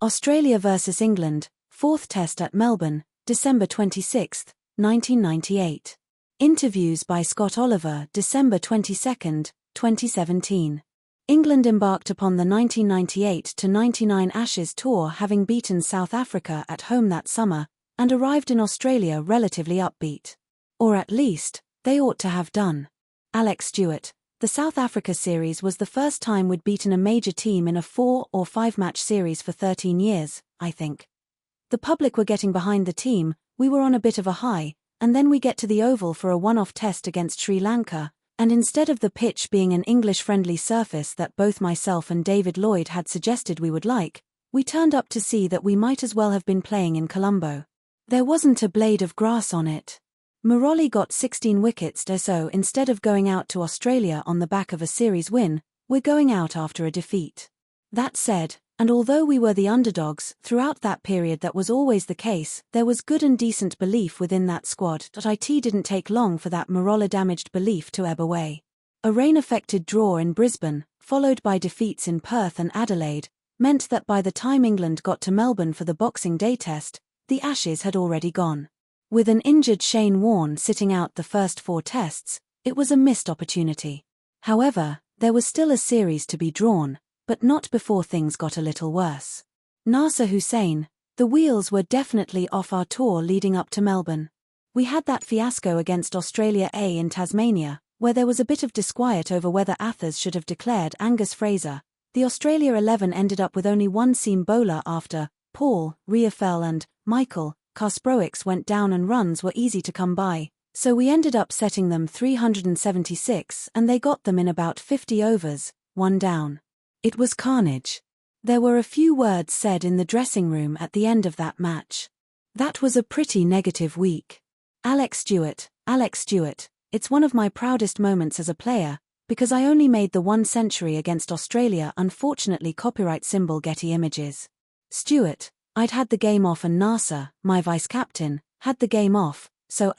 Australia vs England, 4th Test at Melbourne, December 26, 1998. Interviews by Scott Oliver, December 22, 2017. England embarked upon the 1998-99 Ashes tour, having beaten South Africa at home that summer, and arrived in Australia relatively upbeat. Or at least, they ought to have done. Alex Tudor. The South Africa series was the first time we'd beaten a major team in a 4 or 5 match series for 13 years, I think. The public were getting behind the team, we were on a bit of a high, and then we get to the Oval for a one-off test against Sri Lanka, and instead of the pitch being an English-friendly surface that both myself and David Lloyd had suggested we would like, we turned up to see that we might as well have been playing in Colombo. There wasn't a blade of grass on it. Morley got 16 wickets, so instead of going out to Australia on the back of a series win, we're going out after a defeat. That said, and although we were the underdogs, throughout that period that was always the case, there was good and decent belief within that squad. It didn't take long for that Morley-damaged belief to ebb away. A rain-affected draw in Brisbane, followed by defeats in Perth and Adelaide, meant that by the time England got to Melbourne for the Boxing Day test, the Ashes had already gone. With an injured Shane Warne sitting out the first 4 tests, it was a missed opportunity. However, there was still a series to be drawn, but not before things got a little worse. Nasser Hussain, the wheels were definitely off our tour leading up to Melbourne. We had that fiasco against Australia A in Tasmania, where there was a bit of disquiet over whether Athers should have declared Angus Fraser. The Australia 11 ended up with only one seam bowler after Paul, Riafel and Michael Kasprowicz went down, and runs were easy to come by, so we ended up setting them 376 and they got them in about 50 overs, 1 down. It was carnage. There were a few words said in the dressing room at the end of that match. That was a pretty negative week. Alex Tudor, it's one of my proudest moments as a player, because I only made the 1 century against Australia. Unfortunately, copyright symbol Getty Images. Stewart, I'd had the game off and Nasser, my vice-captain, had the game off, so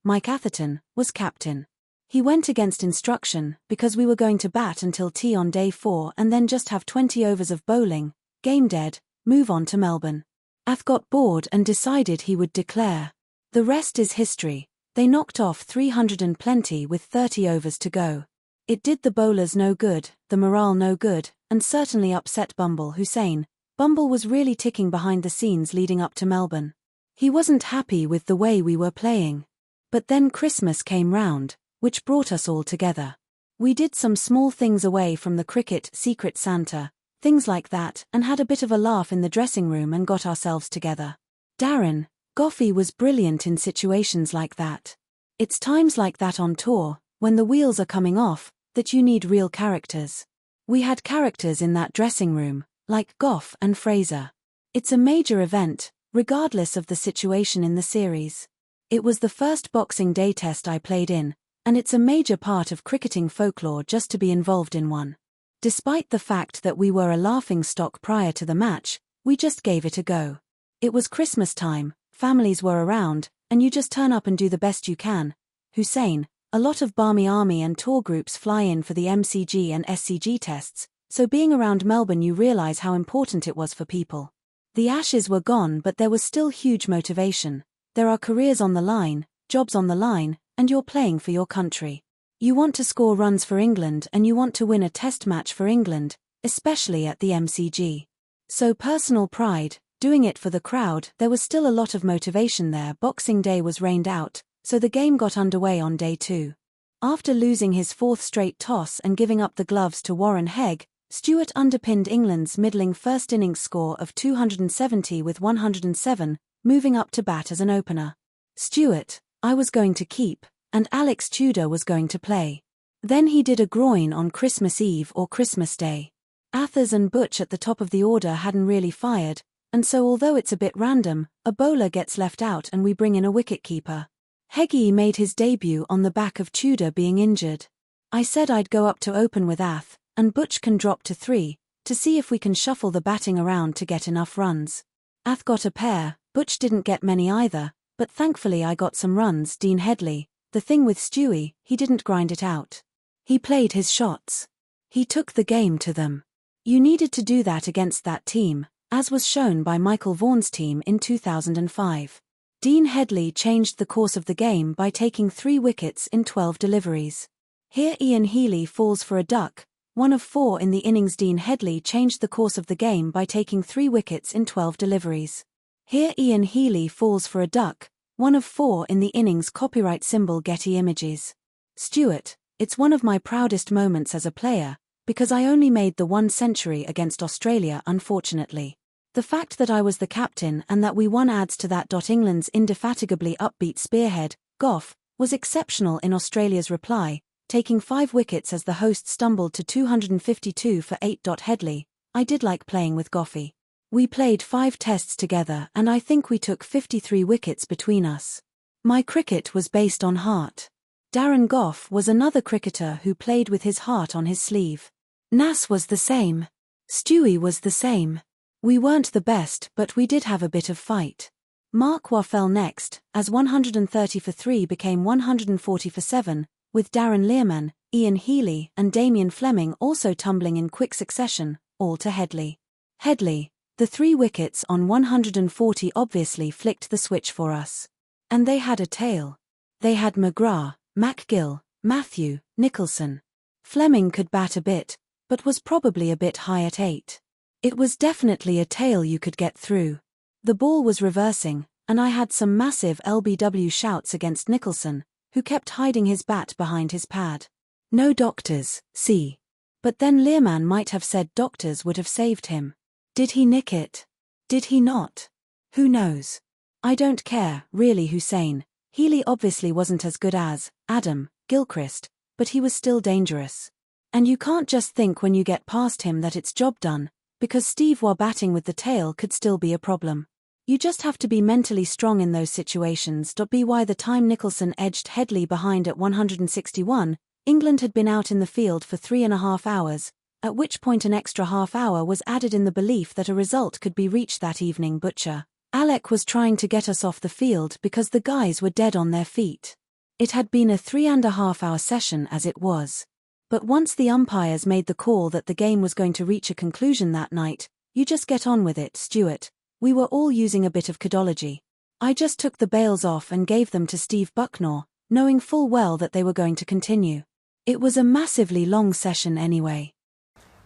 Mike Atherton, was captain. He went against instruction, because we were going to bat until tea on day 4 and then just have 20 overs of bowling, game dead, move on to Melbourne. Ath got bored and decided he would declare. The rest is history. They knocked off 300 and plenty with 30 overs to go. It did the bowlers no good, the morale no good, and certainly upset Bumble Hussain. Bumble was really ticking behind the scenes leading up to Melbourne. He wasn't happy with the way we were playing. But then Christmas came round, which brought us all together. We did some small things away from the cricket Secret Santa, things like that, and had a bit of a laugh in the dressing room and got ourselves together. Darren Goffey was brilliant in situations like that. It's times like that on tour, when the wheels are coming off, that you need real characters. We had characters in that dressing room, like Goff and Fraser. It's a major event, regardless of the situation in the series. It was the first Boxing Day test I played in, and it's a major part of cricketing folklore just to be involved in one. Despite the fact that we were a laughingstock prior to the match, we just gave it a go. It was Christmas time, families were around, and you just turn up and do the best you can. Hussain, a lot of Barmy Army and tour groups fly in for the MCG and SCG tests, so being around Melbourne you realise how important it was for people. The Ashes were gone, but there was still huge motivation. There are careers on the line, jobs on the line, and you're playing for your country. You want to score runs for England and you want to win a test match for England, especially at the MCG. So personal pride, doing it for the crowd, there was still a lot of motivation there. Boxing Day was rained out, so the game got underway on day 2. After losing his 4th straight toss and giving up the gloves to Warren Hegg, Stewart underpinned England's middling first innings score of 270 with 107, moving up to bat as an opener. Stewart, I was going to keep, and Alex Tudor was going to play. Then he did a groin on Christmas Eve or Christmas Day. Athers and Butch at the top of the order hadn't really fired, and so although it's a bit random, a bowler gets left out and we bring in a wicket-keeper. Heggie made his debut on the back of Tudor being injured. I said I'd go up to open with Ath, and Butch can drop to 3, to see if we can shuffle the batting around to get enough runs. Ath got a pair, Butch didn't get many either, but thankfully I got some runs. Dean Headley, the thing with Stewie, he didn't grind it out. He played his shots. He took the game to them. You needed to do that against that team, as was shown by Michael Vaughan's team in 2005. Dean Headley changed the course of the game by taking 3 wickets in 12 deliveries. Here Ian Healy falls for a duck, 1 of 4 in the innings. Dean Headley changed the course of the game by taking 3 wickets in 12 deliveries. Here Ian Healy falls for a duck, 1 of 4 in the innings. Copyright symbol Getty Images. Stuart, it's one of my proudest moments as a player, because I only made the 1 century against Australia unfortunately. The fact that I was the captain and that we won adds to that. England's indefatigably upbeat spearhead, Gough, was exceptional in Australia's reply, taking 5 wickets as the hosts stumbled to 252 for 8. Headley, I did like playing with Goughy. We played 5 tests together and I think we took 53 wickets between us. My cricket was based on heart. Darren Gough was another cricketer who played with his heart on his sleeve. Nas was the same. Stewie was the same. We weren't the best, but we did have a bit of fight. Mark Waugh fell next, as 130 for 3 became 140 for 7, with Darren Learman, Ian Healy and Damien Fleming also tumbling in quick succession, all to Headley. Headley, the 3 wickets on 140 obviously flicked the switch for us. And they had a tail. They had McGrath, MacGill, Matthew, Nicholson. Fleming could bat a bit, but was probably a bit high at 8. It was definitely a tail you could get through. The ball was reversing, and I had some massive LBW shouts against Nicholson, who kept hiding his bat behind his pad. No doctors, see. But then Learman might have said doctors would have saved him. Did he nick it? Did he not? Who knows? I don't care, really. Hussein. Healy obviously wasn't as good as Adam Gilchrist, but he was still dangerous. And you can't just think when you get past him that it's job done, because Steve Waugh batting with the tail could still be a problem. You just have to be mentally strong in those situations. By the time Nicholson edged Headley behind at 161, England had been out in the field for 3.5 hours, at which point an extra half hour was added in the belief that a result could be reached that evening. Butcher Alec was trying to get us off the field because the guys were dead on their feet. It had been a 3.5 hour session as it was. But once the umpires made the call that the game was going to reach a conclusion that night, you just get on with it. Stuart, we were all using a bit of codology. I just took the bails off and gave them to Steve Bucknor, knowing full well that they were going to continue. It was a massively long session anyway.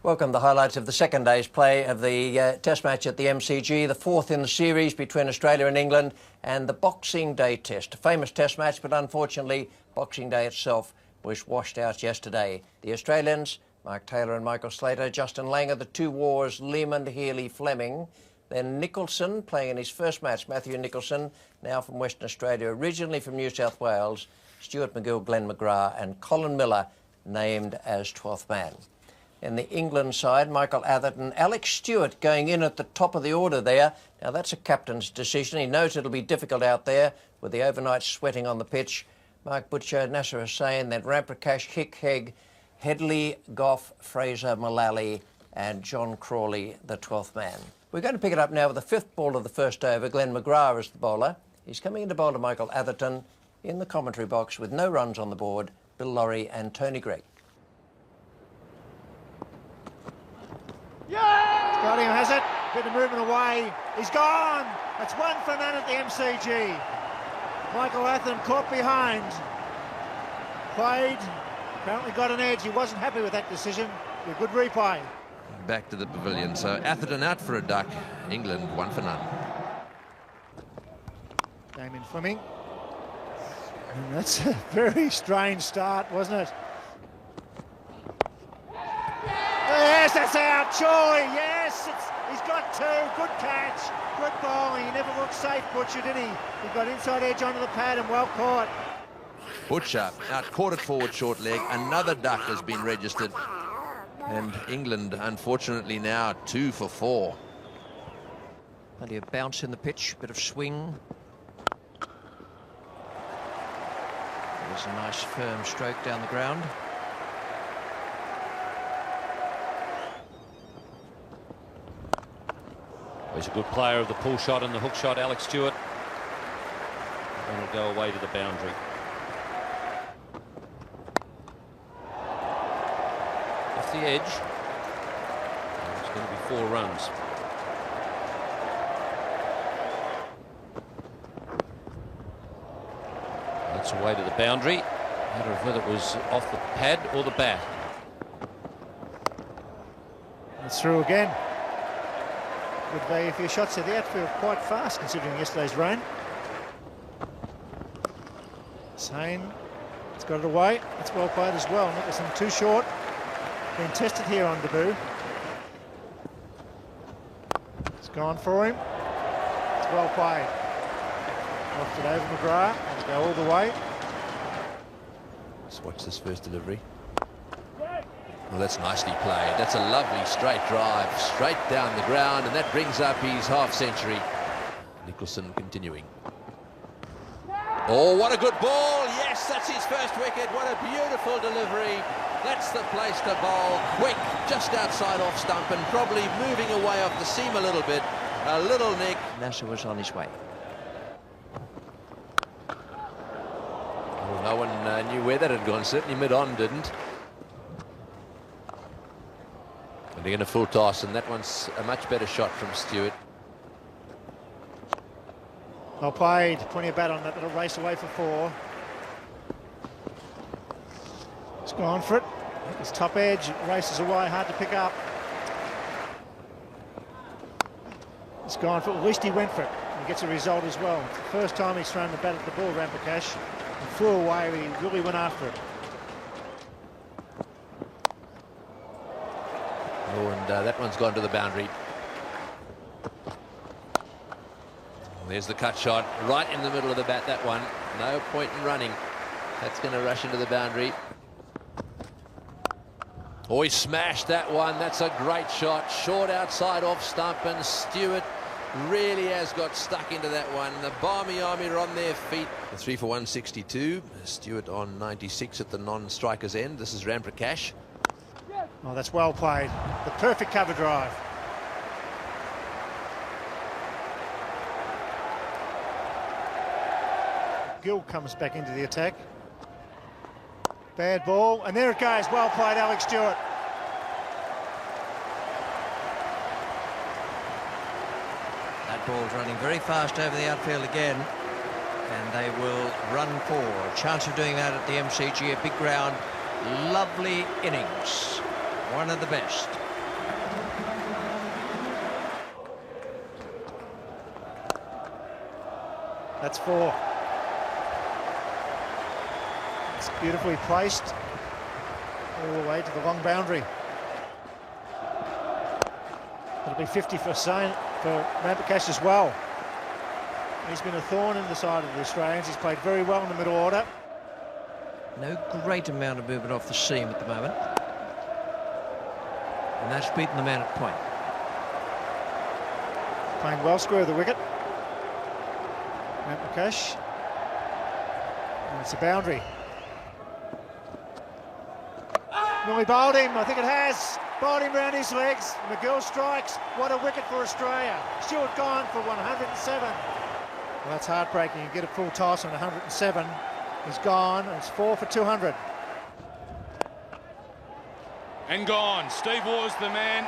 Welcome. The highlights of the second day's play of the Test match at the MCG, the 4th in the series between Australia and England, and the Boxing Day Test. A famous Test match, but unfortunately, Boxing Day itself was washed out yesterday. The Australians, Mark Taylor and Michael Slater, Justin Langer, the 2 Wars, Learman, Healy, Fleming. Then Nicholson, playing in his first match, Matthew Nicholson, now from Western Australia, originally from New South Wales, Stuart McGill, Glenn McGrath and Colin Miller named as 12th man. In the England side, Michael Atherton, Alex Stewart going in at the top of the order there. Now that's a captain's decision. He knows it'll be difficult out there with the overnight sweating on the pitch. Mark Butcher, Nasser Hussain, then Ramprakash, Hick, Hegg, Headley, Gough, Fraser, Mullally and John Crawley, the 12th man. We're going to pick it up now with the 5th ball of the first over. Glenn McGrath is the bowler. He's coming in to bowl to Michael Atherton in the commentary box with no runs on the board, Bill Laurie and Tony Gregg. Yeah! Scotty has it, bit of movement away, he's gone! It's 1 for none at the MCG. Michael Atherton caught behind, played, apparently got an edge. He wasn't happy with that decision. A good replay. Back to the pavilion. So Atherton out for a duck. England 1 for none. Damien Fleming. And that's a very strange start, wasn't it? Yes, that's out. Surely, yes. He's got 2. Good catch. Good bowling. He never looked safe, Butcher, did he? He got inside edge onto the pad and well caught. Butcher out caught it forward short leg. Another duck has been registered. And England, unfortunately, now 2 for 4. Plenty of bounce in the pitch, bit of swing. There's a nice firm stroke down the ground. He's a good player of the pull shot and the hook shot, Alex Stewart. And it'll go away to the boundary. Off the edge. It's going to be 4 runs. It's away to the boundary. Matter of whether it was off the pad or the bat. It's through again. Good value for your shots there. The outfield quite fast considering yesterday's rain. Sane, it's got it away. It's well played as well. Nicholson too short. Been tested here on debut. It's gone for him. It's well played. Off it over McGrath and go all the way. Let's watch this first delivery. Well, that's nicely played. That's a lovely straight drive, straight down the ground, and that brings up his half-century. Nicholson continuing. Oh, what a good ball. Yes, that's his first wicket. What a beautiful delivery. That's the place to bowl. Quick, just outside off stump, and probably moving away off the seam a little bit. A little nick. Nasser was on his way. Well, no one knew where that had gone. Certainly mid-on didn't. And again a full toss, and that one's a much better shot from Stewart. Well played. Plenty of bat on that little race away for 4. It's gone for it. It's top edge. Races away. Hard to pick up. It's gone for it. At least he went for it. He gets a result as well. It's the first time he's thrown the bat at the ball, Ramprakash. And flew away. He really went after it. Oh, and that one's gone to the boundary. There's the cut shot, right in the middle of the bat, that one. No point in running. That's going to rush into the boundary. Oh, he smashed that one. That's a great shot. Short outside off stump, and Stewart really has got stuck into that one. The Barmy Army are on their feet. The 3 for 162. Stewart on 96 at the non-striker's end. This is Ramprakash. Oh, that's well played. The perfect cover drive. Gill comes back into the attack. Bad ball, and there it goes. Well played, Alex Stewart. That ball's running very fast over the outfield again, and they will run 4. A chance of doing that at the MCG, a big ground. Lovely innings. One of the best. That's 4. It's beautifully placed all the way to the long boundary. It'll be 50 for Ramprakash as well. He's been a thorn in the side of the Australians. He's played very well in the middle order. No great amount of movement off the seam at the moment. And that's beaten the man at point. Playing well, square of the wicket. Ramprakash. And it's a boundary. Nearly bowled him. I think it has. Bowled him round his legs. McGill strikes. What a wicket for Australia. Stewart gone for 107. Well, that's heartbreaking. You get a full toss on 107. He's gone. And it's 4 for 200. And gone. Steve Waugh's the man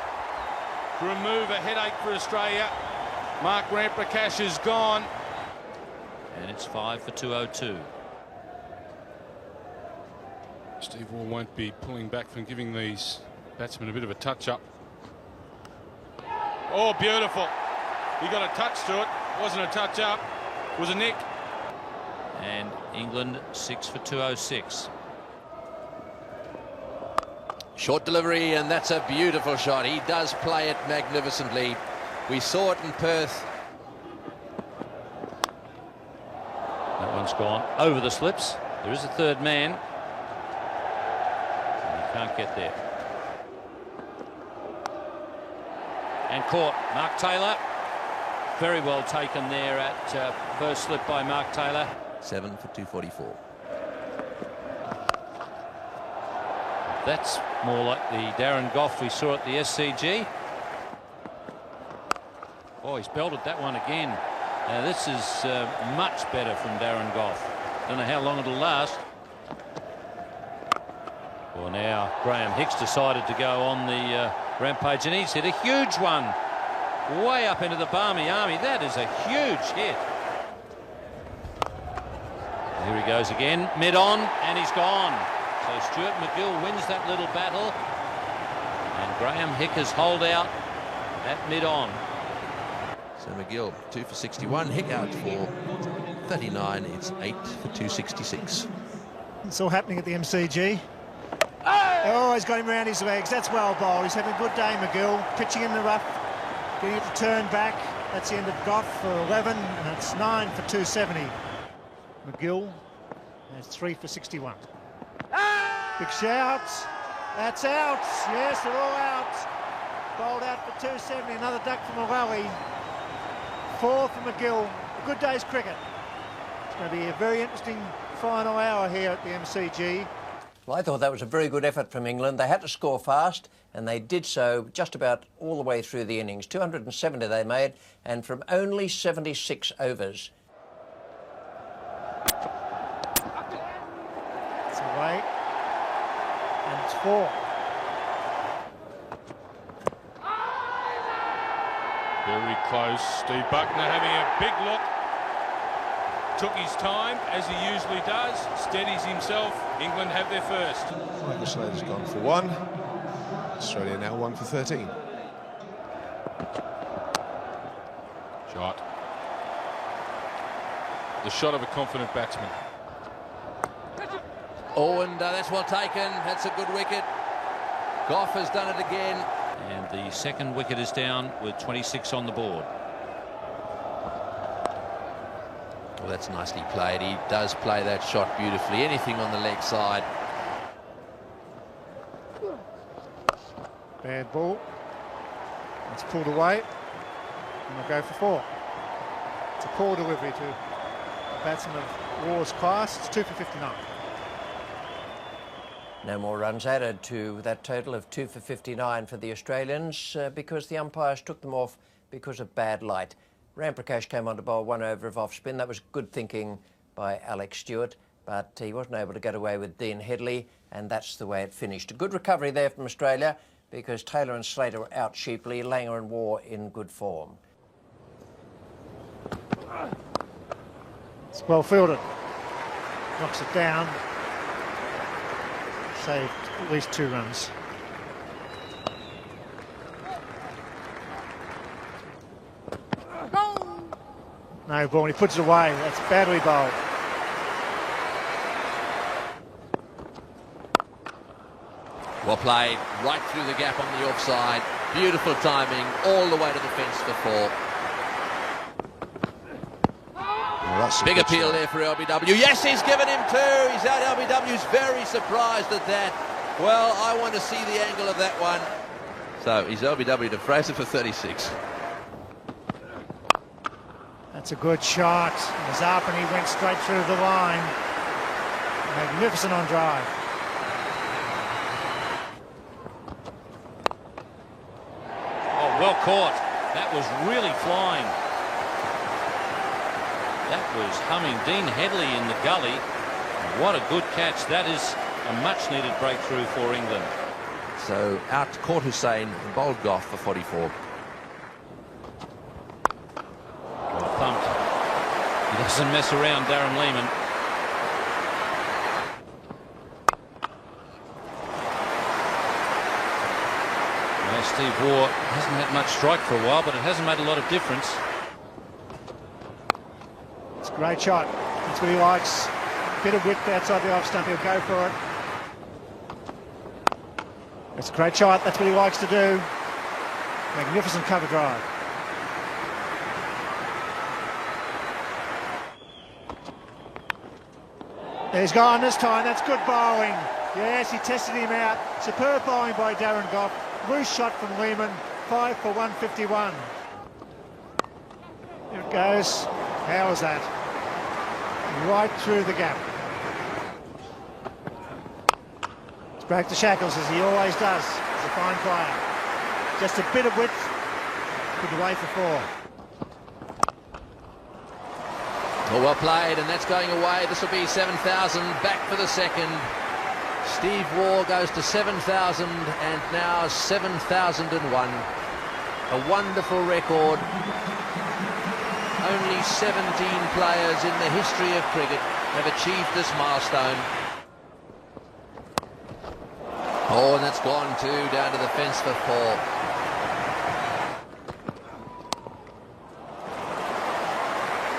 to remove a headache for Australia. Mark Ramprakash is gone. And it's 5 for 202. Steve Waugh won't be pulling back from giving these batsmen a bit of a touch-up. Oh, beautiful. He got a touch to it. Wasn't a touch-up. It was a nick. And England 6 for 206. Short delivery, and that's a beautiful shot. He does play it magnificently. We saw it in Perth. That one's gone over the slips. There is a third man. And he can't get there. And caught. Mark Taylor. Very well taken there at first slip by Mark Taylor. 7 for 244. That's more like the Darren Gough we saw at the SCG. Oh, he's belted that one again. Now this is much better from Darren Gough. Don't know how long it'll last. Well, now Graham Hicks decided to go on the rampage, and he's hit a huge one way up into the Barmy Army. That is a huge hit. Here he goes again, mid-on, and he's gone. So Stuart McGill wins that little battle, and Graham Hicker's hold out at mid-on. So McGill 2 for 61, Hick out for 39. It's 8 for 266. It's all happening at the MCG. Oh, he's got him around his legs. That's well bowled. He's having a good day, McGill. Pitching in the rough, getting it to turn back. That's the end of Goff for 11, and it's 9 for 270. McGill has 3 for 61. Big shout. That's out. Yes, they're all out. Bowled out for 270. Another duck from O'Reilly. 4 for McGill. A good day's cricket. It's going to be a very interesting final hour here at the MCG. Well, I thought that was a very good effort from England. They had to score fast, and they did so just about all the way through the innings. 270 they made, and from only 76 overs. It's away, and it's 4. Very close. Steve Buckner having a big look. Took his time, as he usually does. Steadies himself. England have their first. Michael Slater's gone for 1. Australia now 1 for 13. Shot. The shot of a confident batsman. Oh, and that's well taken. That's a good wicket. Goff has done it again. And the second wicket is down with 26 on the board. Well, that's nicely played. He does play that shot beautifully. Anything on the leg side. Bad ball. It's pulled away, and we'll go for 4. It's a poor delivery to a batsman of War's class. It's 2 for 59. No more runs added to that total of 2 for 59 for the Australians because the umpires took them off because of bad light. Ram Prakash came on to bowl 1 over of off-spin. That was good thinking by Alex Tudor, but he wasn't able to get away with Dean Headley, and that's the way it finished. A good recovery there from Australia because Taylor and Slater were out cheaply, Langer and War in good form. It's well fielded. Knocks it down. Saved at least 2 runs. No ball, and he puts it away. That's badly bowled. Well played, right through the gap on the offside. Beautiful timing, all the way to the fence for 4. Well, big appeal there for LBW. Yes, he's given him 2. He's out. LBW's very surprised at that. Well, I want to see the angle of that one. So he's LBW to Fraser for 36. That's a good shot. He was up and he went straight through the line. Magnificent on drive. Oh, well caught. That was really flying. That was humming Dean Headley in the gully. What a good catch. That is a much-needed breakthrough for England. So out to Court Hussain and bowled Goff for 44. Pumped. He doesn't mess around, Darren Lehman. Well, Steve Waugh hasn't had much strike for a while, but it hasn't made a lot of difference. It's a great shot. That's what he likes. A bit of width outside the off stump. He'll go for it. It's a great shot. That's what he likes to do. Magnificent cover drive. He's gone this time. That's good bowling. Yes, he tested him out. Superb bowling by Darren Goff. Loose shot from Lehman. 5 for 151. Here it goes. How was that? Right through the gap. It's broke the shackles as he always does. He's a fine player. Just a bit of width. Put away for 4. Oh, well played, and that's going away. This will be 7,000. Back for the second. Steve Waugh goes to 7,000 and now 7,001. A wonderful record. Only 17 players in the history of cricket have achieved this milestone. Oh, and that's gone too, down to the fence for 4.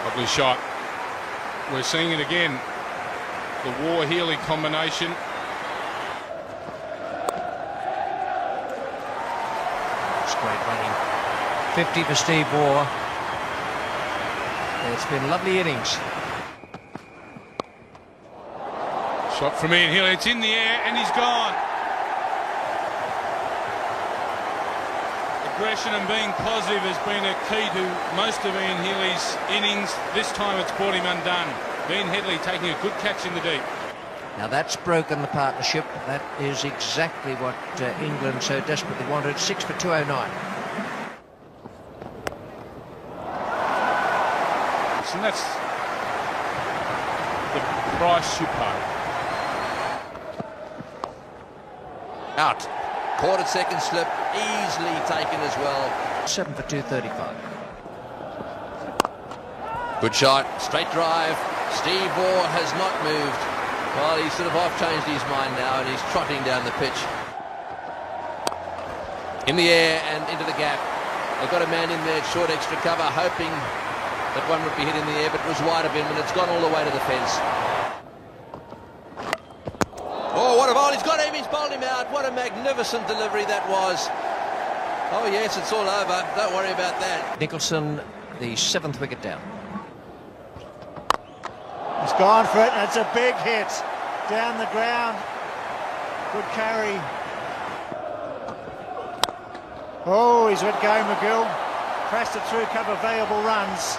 Lovely shot. We're seeing it again. The Waugh-Healy combination. It's great running. 50 for Steve Waugh. It's been lovely innings. Shot from Ian Healy. It's in the air and he's gone. Aggression and being positive has been a key to most of Ian Healy's innings. This time it's brought him undone. Ian Healy taking a good catch in the deep. Now that's broken the partnership. That is exactly what England so desperately wanted. 6 for 209. And that's the price you pay. Out. Caught at second slip. Easily taken as well. 7 for 235. Good shot. Straight drive. Steve Waugh has not moved. Well, he's sort of half changed his mind now and he's trotting down the pitch. In the air and into the gap. They've got a man in there, short extra cover, hoping that one would be hit in the air, but it was wide of him and it's gone all the way to the fence. Oh, what a bowl. He's got him. He's bowled him out. What a magnificent delivery that was. Oh, yes, it's all over. Don't worry about that. Nicholson, the 7th wicket down. He's gone for it, and it's a big hit. Down the ground. Good carry. Oh, he's let go, McGill. Crashed it through a couple of valuable runs.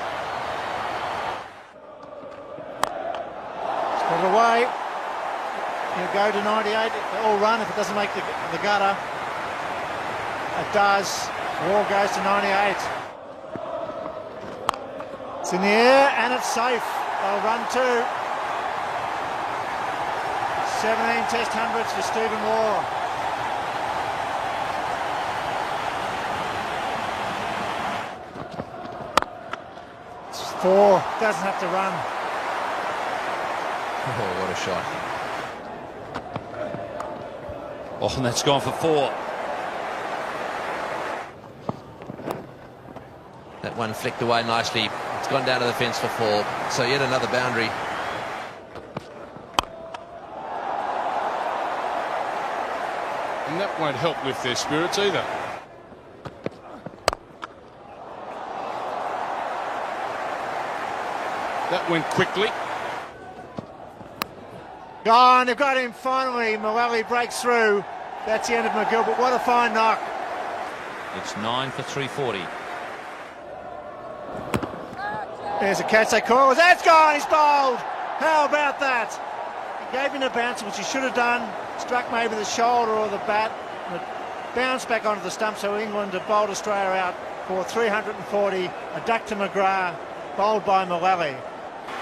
It's put it away. He'll go to 98. All run if it doesn't make the gutter. It does. Waugh goes to 98. It's in the air and it's safe. They'll run 2. 17 test hundreds for Stephen Waugh. It's 4. Doesn't have to run. Oh, what a shot. Oh, and that's gone for 4. That one flicked away nicely. It's gone down to the fence for 4. So yet another boundary. And that won't help lift their spirits either. That went quickly. Gone, they've got him finally. Mullally breaks through. That's the end of McGill, but what a fine knock. It's 9 for 340. There's a catch they call. That's gone, he's bowled. How about that? He gave him a bounce, which he should have done. Struck maybe the shoulder or the bat. But bounced back onto the stump, so England have bowled Australia out for 340. A duck to McGrath, bowled by Mullally.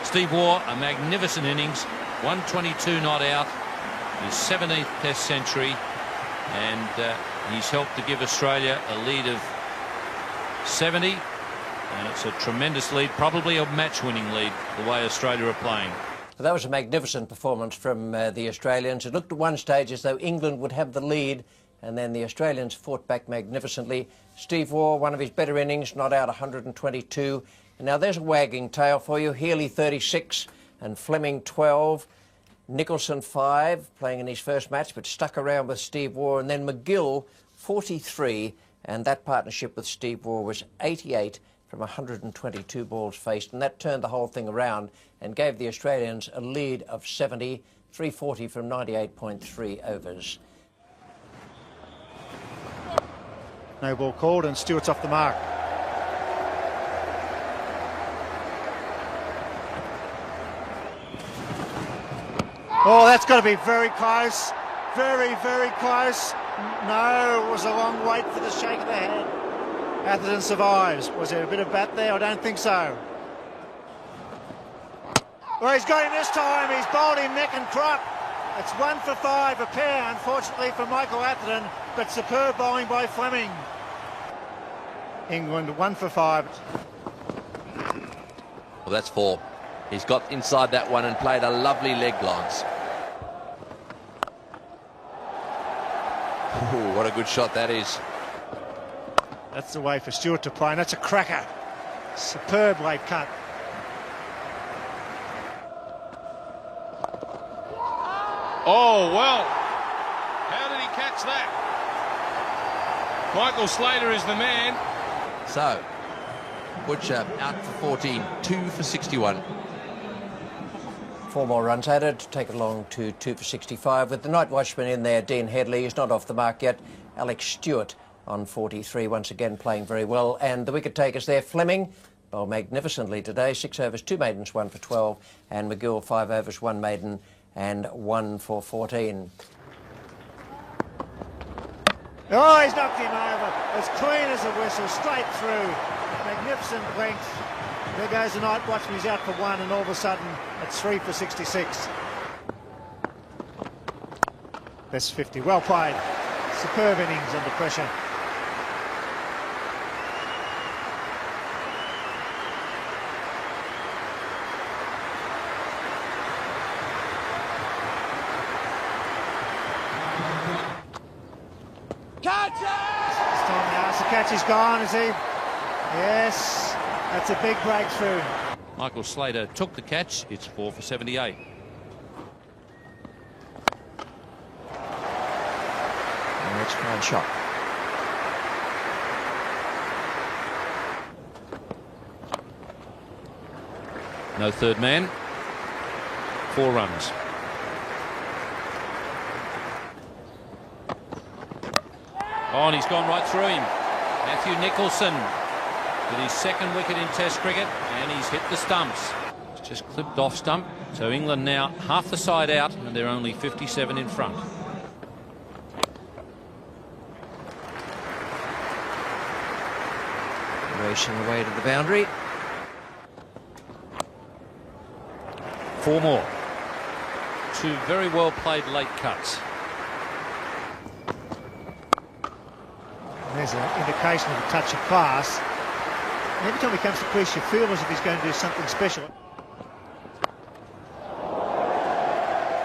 Steve Waugh, a magnificent innings. 122 not out. His 17th Test century. And he's helped to give Australia a lead of 70. And it's a tremendous lead, probably a match-winning lead, the way Australia are playing. That was a magnificent performance from the Australians. It looked at one stage as though England would have the lead, and then the Australians fought back magnificently. Steve Waugh, one of his better innings, not out 122. And now there's a wagging tail for you. Healy 36 and Fleming 12. Nicholson 5, playing in his first match, but stuck around with Steve Waugh. And then McGill 43, and that partnership with Steve Waugh was 88 from 122 balls faced, and that turned the whole thing around and gave the Australians a lead of 70, 340 from 98.3 overs. No ball called, and Stewart's off the mark. Oh, that's got to be very close. Very, very close. No, it was a long wait for the shake of the head. Atherton survives. Was there a bit of bat there? I don't think so. Well, he's got him this time. He's bowled him neck and crop. It's 1 for 5, a pair, unfortunately, for Michael Atherton, but superb bowling by Fleming. England 1 for 5. Well, that's 4. He's got inside that one and played a lovely leg glance. Ooh, what a good shot that is. That's the way for Stewart to play, and that's a cracker. Superb late cut. Oh, well. How did he catch that? Michael Slater is the man. So, Butcher out for 14, 2 for 61. 4 more runs added to take it along to 2 for 65. With the night watchman in there, Dean Headley, is not off the mark yet. Alex Stewart on 43, once again playing very well. And the wicket takers there, Fleming, bowled magnificently today. 6 overs, 2 maidens, 1 for 12. And McGill, 5 overs, 1 maiden and 1 for 14. Oh, he's knocked him over. As clean as a whistle, straight through. Magnificent length. There goes the night watchman, he's out for 1, and all of a sudden it's 3 for 66. Best 50, well played. Superb innings under pressure. Catch it! This time now, the catch is gone, is he? Yes, that's a big breakthrough. Michael Slater took the catch. It's 4 for 78. And that's a fine shot. No third man. 4 runs. Oh, and he's gone right through him. Matthew Nicholson with his 2nd wicket in Test cricket, and he's hit the stumps. It's just clipped off stump. So England now half the side out, and they're only 57 in front. Racing away to the boundary. 4 more. 2 very well played late cuts. There's an indication of a touch of class. And every time he comes to crease, you feel as if he's going to do something special.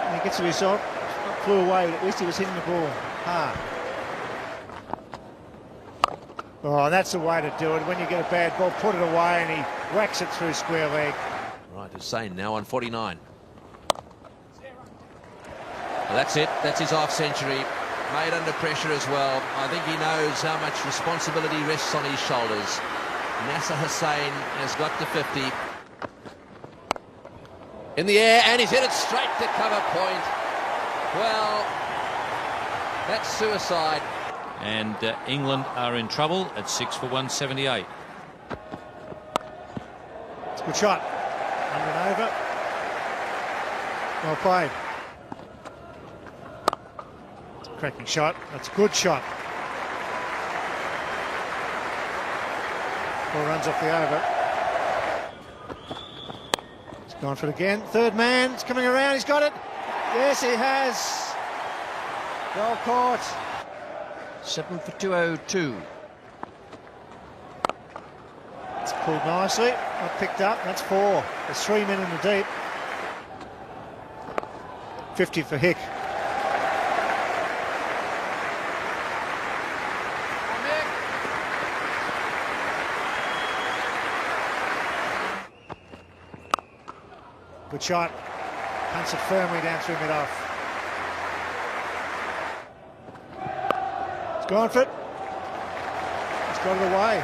And he gets the result. Flew away, but at least he was hitting the ball hard. Oh, and that's the way to do it. When you get a bad ball, put it away, and he whacks it through square leg. Right, Hussain now on 49. Well, that's it. That's his half century. Made under pressure as well. I think he knows how much responsibility rests on his shoulders. Nasser Hussain has got to 50. In the air, and he's hit it straight to cover point. Well, that's suicide. And England are in trouble at 6 for 178. It's a good shot. Under and over. Well played. Cracking shot. That's a good shot. 4 runs off the over. He's gone for it again. Third man. It's coming around. He's got it. Yes, he has. Goal caught. 7 for 202. It's pulled nicely. Not picked up. That's 4. There's 3 men in the deep. 50 for Hick. Good shot. Punts it firmly down through mid-off. It's gone for it. It's got it away.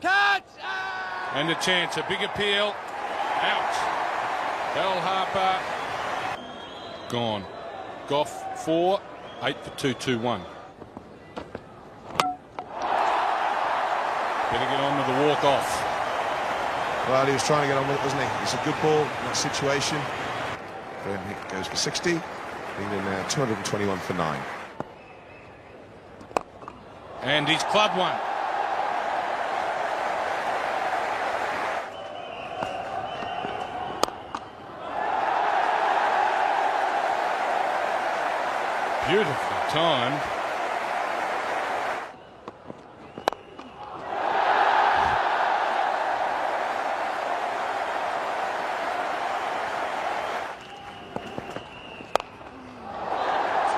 Catch! And a chance, a big appeal. Out. Bell Harper. Gone. Goff 4, 8 for 221. Better get on with the walk-off. Well, he was trying to get on with it, wasn't he? It's a good ball in that situation. Graham Hick goes for 60. England now 221 for 9. And he's clubbed one. Beautifully timed.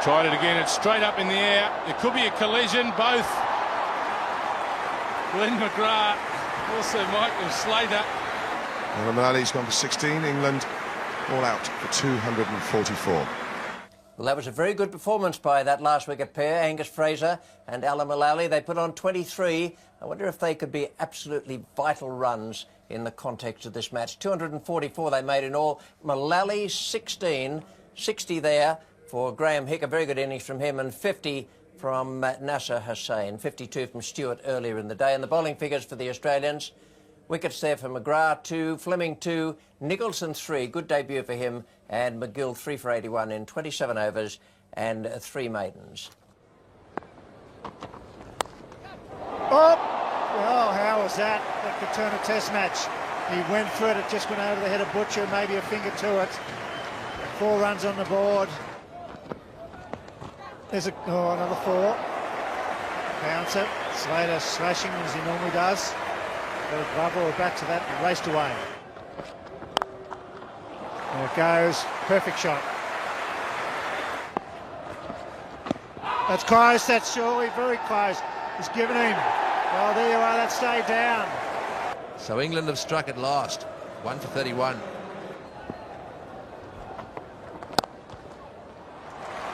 Tried it again, it's straight up in the air. There could be a collision, both. Glenn McGrath, also Michael Slater. Alan Mullally's gone for 16, England all out for 244. Well, that was a very good performance by that last wicket pair, Angus Fraser and Alan Mullally. They put on 23. I wonder if they could be absolutely vital runs in the context of this match. 244 they made in all. Mullally 16, 60 there for Graham Hick, a very good innings from him, and 50 from Nasser Hussain, 52 from Stewart earlier in the day. And the bowling figures for the Australians: wickets there for McGrath 2, Fleming 2, Nicholson 3, good debut for him, and McGill 3 for 81 in 27 overs and 3 maidens. Oh, well, how was that? That could turn a test match. He went for it, it just went over the head of Butcher, maybe a finger to it. 4 runs on the board. There's another 4. Bouncer, Slater slashing as he normally does. Got a glove or back to that and raced away. There it goes, perfect shot. That's close, that's surely very close. He's given him. Well, there you are, that stayed down. So England have struck at last. 1 for 31.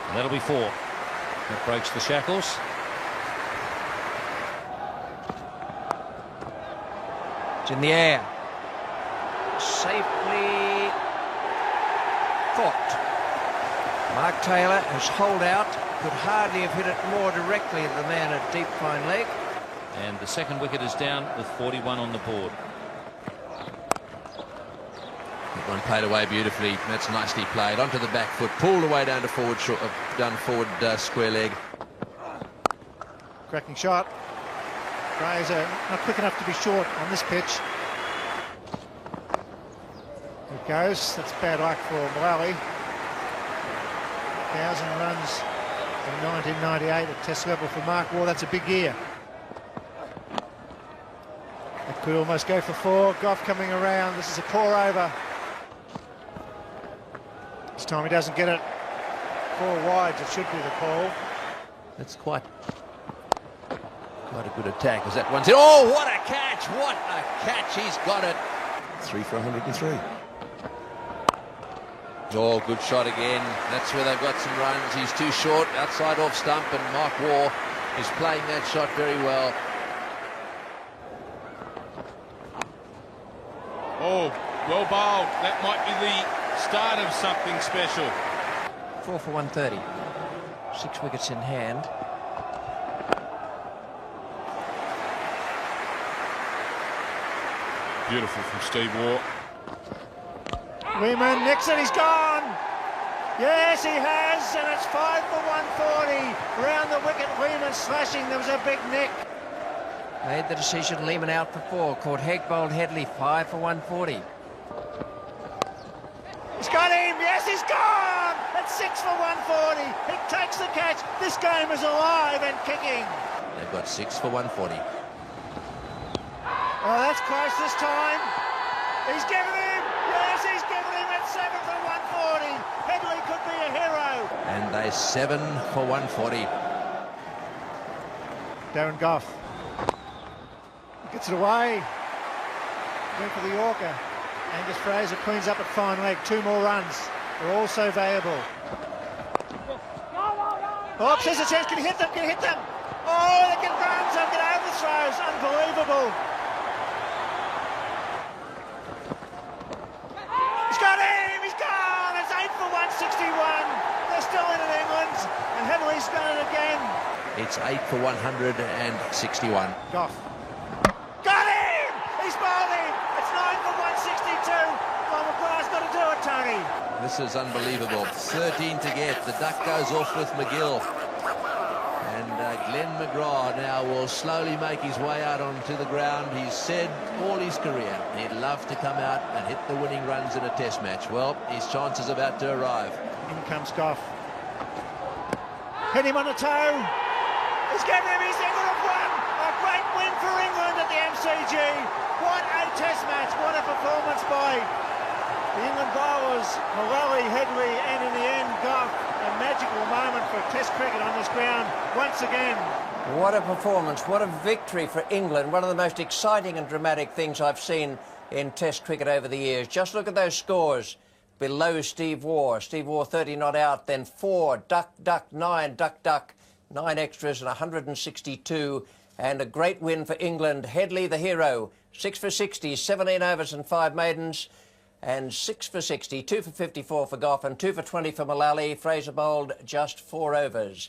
And that'll be 4. That breaks the shackles. It's in the air. Safely caught. Mark Taylor has holed out. Could hardly have hit it more directly at the man at deep fine leg. And the second wicket is down with 41 on the board. That one played away beautifully. That's nicely played. Onto the back foot. Pulled away down to forward square leg. Cracking shot. Fraser not quick enough to be short on this pitch. There it goes. That's bad luck for Mullally. 1,000 runs in 1998 at Test level for Mark Waugh. That's a big year. That could almost go for 4. Goff coming around. This is a poor over. This time he doesn't get it. 4 wides. It should be the call. That's quite a good attack as that one's in. Oh, what a catch! What a catch! He's got it. 3 for 103. Oh, good shot again. That's where they've got some runs. He's too short, outside off stump, and Mark Waugh is playing that shot very well. Oh, well bowled. That might be the start of something special. 4 for 130. 6 wickets in hand. Beautiful from Steve Waugh. Weeman, Nixon, he's gone! Yes, he has, and it's 5 for 140. Round the wicket, Weeman slashing, there was a big nick. Made the decision, Lehman out for 4. Caught Hegg, bowled Headley, 5 for 140. He's got him, yes, he's gone! It's 6 for 140. He takes the catch. This game is alive and kicking. They've got 6 for 140. Oh, that's close this time. He's given him. Yes, he's given him. It's 7 for 140. Headley could be a hero. And they're 7 for 140. Darren Goff gets it away. Went for the Yorker. Angus Fraser cleans up at fine leg. 2 more runs. They're all so valuable. Oh, there's a chance. Can he hit them? Can he hit them? Oh, they get runs. They get overthrows. Unbelievable. He's got him. He's gone. It's 8 for 161. They're still in it, England. And Headley's done it again. It's 8 for 161. Goff. Got him! He's bowled him. It's 9 for 162. Well, McGrath's got to do it, Tony. This is unbelievable. 13 to get. The duck goes off with McGill. And Glenn McGrath now will slowly make his way out onto the ground. He's said all his career he'd love to come out and hit the winning runs in a test match. Well, his chance is about to arrive. In comes Goff. Hit him on the toe. He's given him. He's England have won. A great win for England at the MCG. What a test match. What a performance by The England bowlers, Mullally, Headley, and in the end, Gough, a magical moment for Test cricket on this ground once again. What a performance, what a victory for England. One of the most exciting and dramatic things I've seen in Test cricket over the years. Just look at those scores below Steve Waugh. Steve Waugh 30 not out, then 4, duck, duck, 9, duck, duck, 9 extras and 162. And a great win for England. Headley, the hero, 6 for 60, 17 overs and 5 maidens. And 6 for 60, 2 for 54 for Gough and 2 for 20 for Mullally. Fraser bowled just 4 overs.